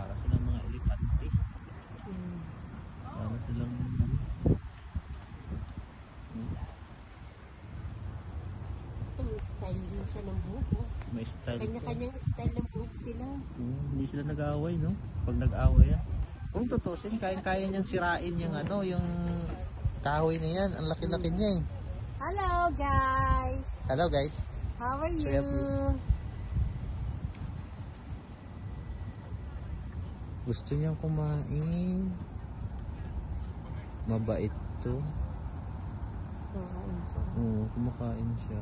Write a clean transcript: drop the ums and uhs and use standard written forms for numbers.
Para silang mga elepante. Para silang may style din siya ng buhok. may style. Kanya-kanyang style ng buhok sila. Hindi sila nag-aaway, no? Pag nag-aaway yan. Kung tutusin, kaya niyang sirain yung ano, yung kahoy na yan. Ang laki-laki niya eh. Hello guys! Hello guys. How are you? Gusto niyang kumain. Mabait to. Kumakain siya. Oo, kumakain siya.